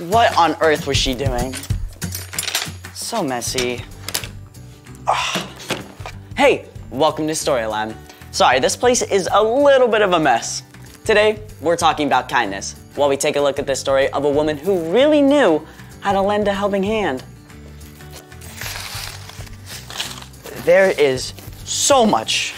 What on earth was she doing? So messy. Ugh. Hey, welcome to Storyline. Sorry, this place is a little bit of a mess. Today, we're talking about kindness, while we take a look at the story of a woman who really knew how to lend a helping hand. There is so much.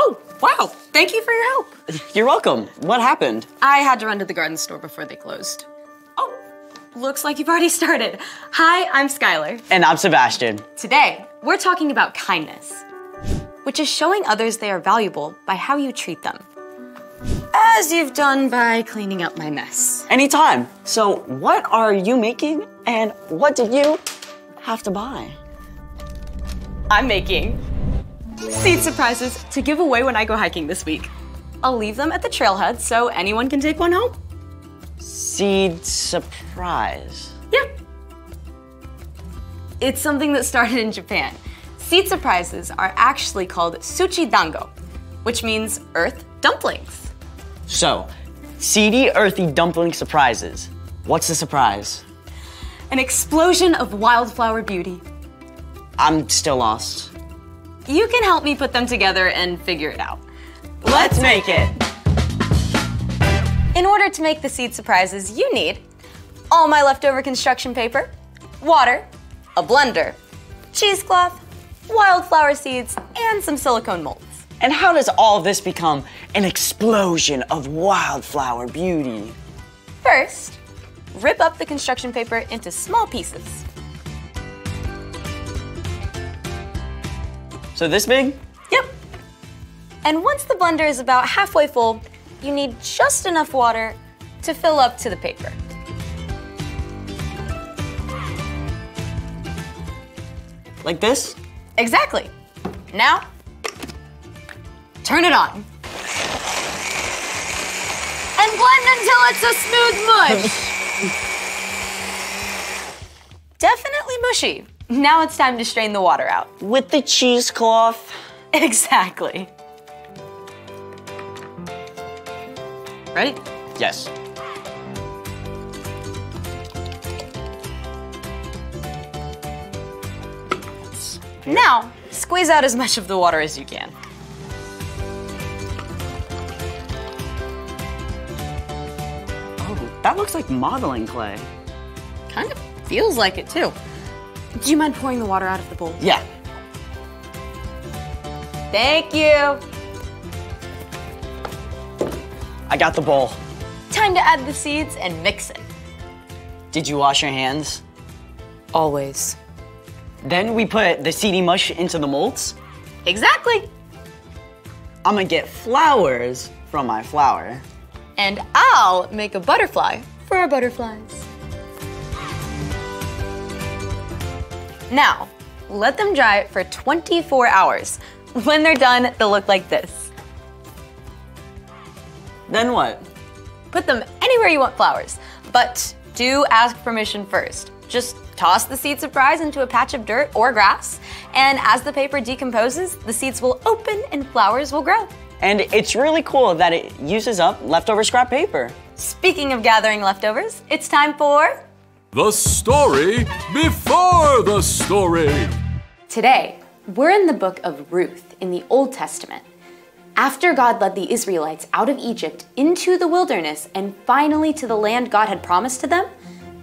Oh, wow. Thank you for your help. You're welcome. What happened? I had to run to the garden store before they closed. Oh, looks like you've already started. Hi, I'm Skylar. And I'm Sebastian. Today, we're talking about kindness, which is showing others they are valuable by how you treat them. As you've done by cleaning up my mess. Anytime. So what are you making and what did you have to buy? I'm making seed surprises to give away when I go hiking this week. I'll leave them at the trailhead so anyone can take one home. Seed surprise. Yep. It's something that started in Japan. Seed surprises are actually called suchi dango, which means earth dumplings. So, seedy, earthy dumpling surprises. What's the surprise? An explosion of wildflower beauty. I'm still lost. You can help me put them together and figure it out. Let's make it! In order to make the seed surprises, you need all my leftover construction paper, water, a blender, cheesecloth, wildflower seeds, and some silicone molds. And how does all of this become an explosion of wildflower beauty? First, rip up the construction paper into small pieces. So this big? Yep. And once the blender is about halfway full, you need just enough water to fill up to the paper. Like this? Exactly. Now, turn it on. And blend until it's a smooth mush. Definitely mushy. Now it's time to strain the water out. With the cheesecloth? Exactly. Ready? Yes. Now, squeeze out as much of the water as you can. Oh, that looks like modeling clay. Kind of feels like it too. Do you mind pouring the water out of the bowl? Yeah. Thank you. I got the bowl. Time to add the seeds and mix it. Did you wash your hands? Always. Then we put the seedy mush into the molds. Exactly. I'm gonna get flowers from my flower. And I'll make a butterfly for our butterflies. Now, let them dry for 24 hours. When they're done, they'll look like this. Then what? Put them anywhere you want flowers, but do ask permission first. Just toss the seed surprise into a patch of dirt or grass, and as the paper decomposes, the seeds will open and flowers will grow. And it's really cool that it uses up leftover scrap paper. Speaking of gathering leftovers, it's time for The story before the story. Today, we're in the book of Ruth in the Old Testament. After God led the Israelites out of Egypt into the wilderness and finally to the land God had promised to them,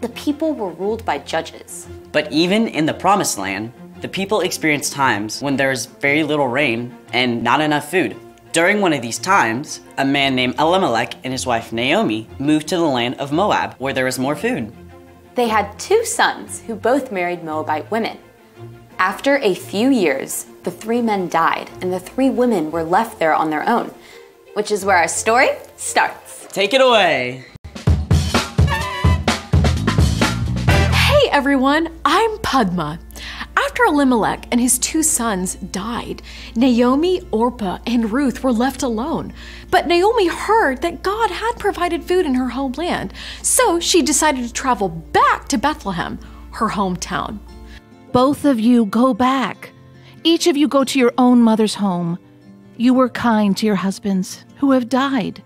the people were ruled by judges. But even in the promised land, the people experienced times when there's very little rain and not enough food. During one of these times, a man named Elimelech and his wife Naomi moved to the land of Moab, where there was more food. They had 2 sons who both married Moabite women. After a few years, the 3 men died and the 3 women were left there on their own, which is where our story starts. Take it away. Hey everyone, I'm Padma. After Elimelech and his 2 sons died, Naomi, Orpah, and Ruth were left alone. But Naomi heard that God had provided food in her homeland, so she decided to travel back to Bethlehem, her hometown. Both of you go back. Each of you go to your own mother's home. You were kind to your husbands who have died.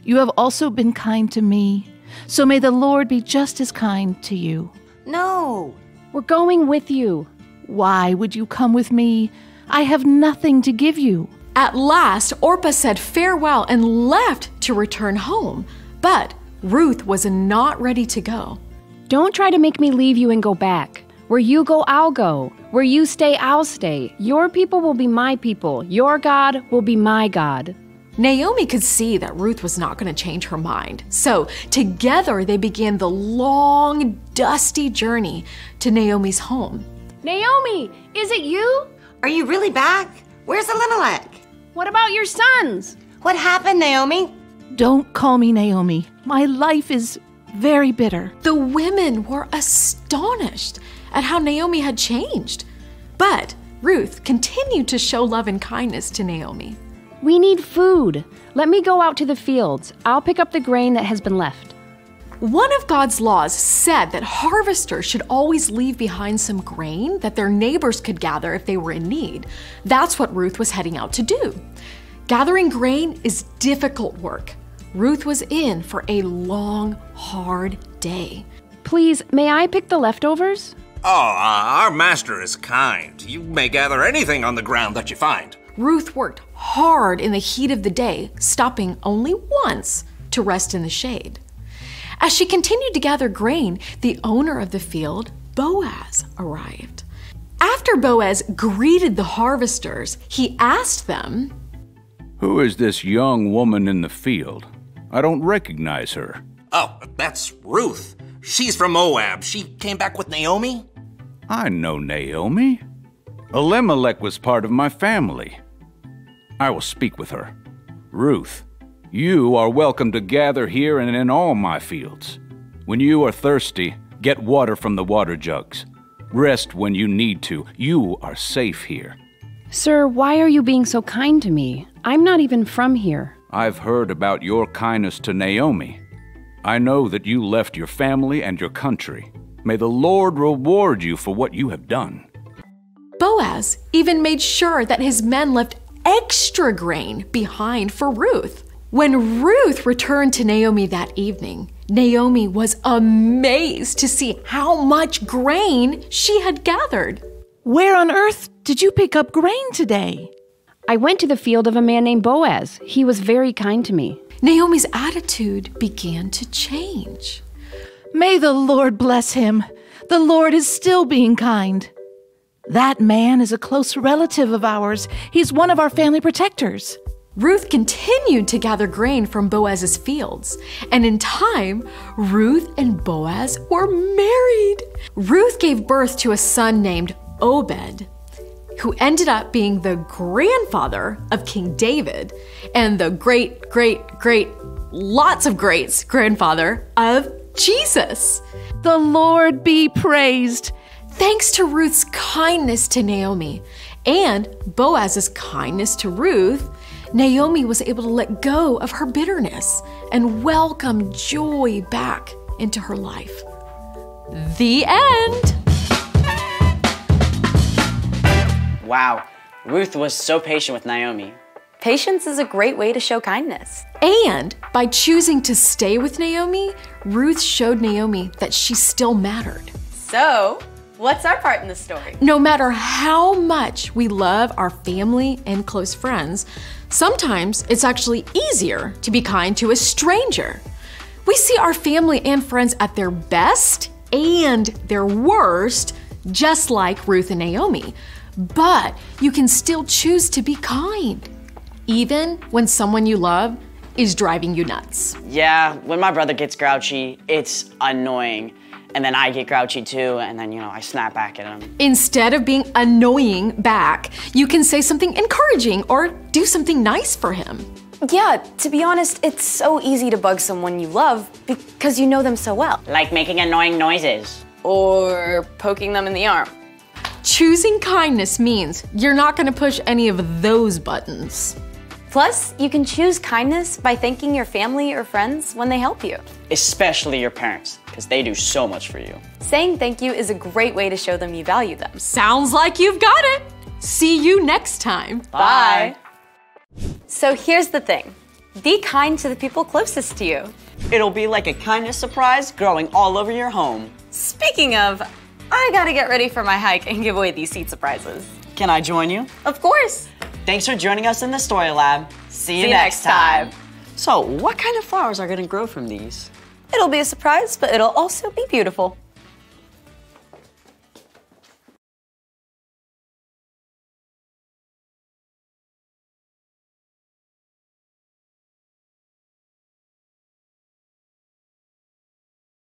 You have also been kind to me. So may the Lord be just as kind to you. No. We're going with you. Why would you come with me? I have nothing to give you. At last, Orpah said farewell and left to return home. But Ruth was not ready to go. Don't try to make me leave you and go back. Where you go, I'll go. Where you stay, I'll stay. Your people will be my people. Your God will be my God. Naomi could see that Ruth was not going to change her mind. So together they began the long, dusty journey to Naomi's home. Naomi, is it you? Are you really back? Where's Elimelech? What about your sons? What happened, Naomi? Don't call me Naomi. My life is very bitter. The women were astonished at how Naomi had changed. But Ruth continued to show love and kindness to Naomi. We need food. Let me go out to the fields. I'll pick up the grain that has been left. One of God's laws said that harvesters should always leave behind some grain that their neighbors could gather if they were in need. That's what Ruth was heading out to do. Gathering grain is difficult work. Ruth was in for a long, hard day. Please, may I pick the leftovers? Oh, our master is kind. You may gather anything on the ground that you find. Ruth worked hard in the heat of the day, stopping only once to rest in the shade. As she continued to gather grain, the owner of the field, Boaz, arrived. After Boaz greeted the harvesters, he asked them, Who is this young woman in the field? I don't recognize her. Oh, that's Ruth. She's from Moab. She came back with Naomi? I know Naomi. Elimelech was part of my family. I will speak with her. Ruth, you are welcome to gather here and in all my fields. When you are thirsty, get water from the water jugs. Rest when you need to. You are safe here. Sir, why are you being so kind to me? I'm not even from here. I've heard about your kindness to Naomi. I know that you left your family and your country. May the Lord reward you for what you have done. Boaz even made sure that his men left extra grain behind for Ruth. When Ruth returned to Naomi that evening, Naomi was amazed to see how much grain she had gathered. Where on earth did you pick up grain today? I went to the field of a man named Boaz. He was very kind to me. Naomi's attitude began to change. May the Lord bless him. The Lord is still being kind. That man is a close relative of ours. He's one of our family protectors. Ruth continued to gather grain from Boaz's fields, and in time, Ruth and Boaz were married. Ruth gave birth to a son named Obed, who ended up being the grandfather of King David and the lots of greats grandfather of Jesus. The Lord be praised. Thanks to Ruth's kindness to Naomi and Boaz's kindness to Ruth, Naomi was able to let go of her bitterness and welcome joy back into her life. The end. Wow, Ruth was so patient with Naomi. Patience is a great way to show kindness. And by choosing to stay with Naomi, Ruth showed Naomi that she still mattered. So, what's our part in the story? No matter how much we love our family and close friends, sometimes it's actually easier to be kind to a stranger. We see our family and friends at their best and their worst, just like Ruth and Naomi. But you can still choose to be kind, even when someone you love is driving you nuts. Yeah, when my brother gets grouchy, it's annoying. And then I get grouchy too, and then, I snap back at him. Instead of being annoying back, you can say something encouraging or do something nice for him. Yeah, to be honest, it's so easy to bug someone you love because you know them so well. Like making annoying noises. Or poking them in the arm. Choosing kindness means you're not going to push any of those buttons. Plus, you can choose kindness by thanking your family or friends when they help you. Especially your parents, because they do so much for you. Saying thank you is a great way to show them you value them. Sounds like you've got it. See you next time. Bye. So here's the thing. Be kind to the people closest to you. It'll be like a kindness surprise growing all over your home. Speaking of, I gotta get ready for my hike and give away these seed surprises. Can I join you? Of course. Thanks for joining us in the Story Lab. See you next time. So, what kind of flowers are gonna grow from these? It'll be a surprise, but it'll also be beautiful.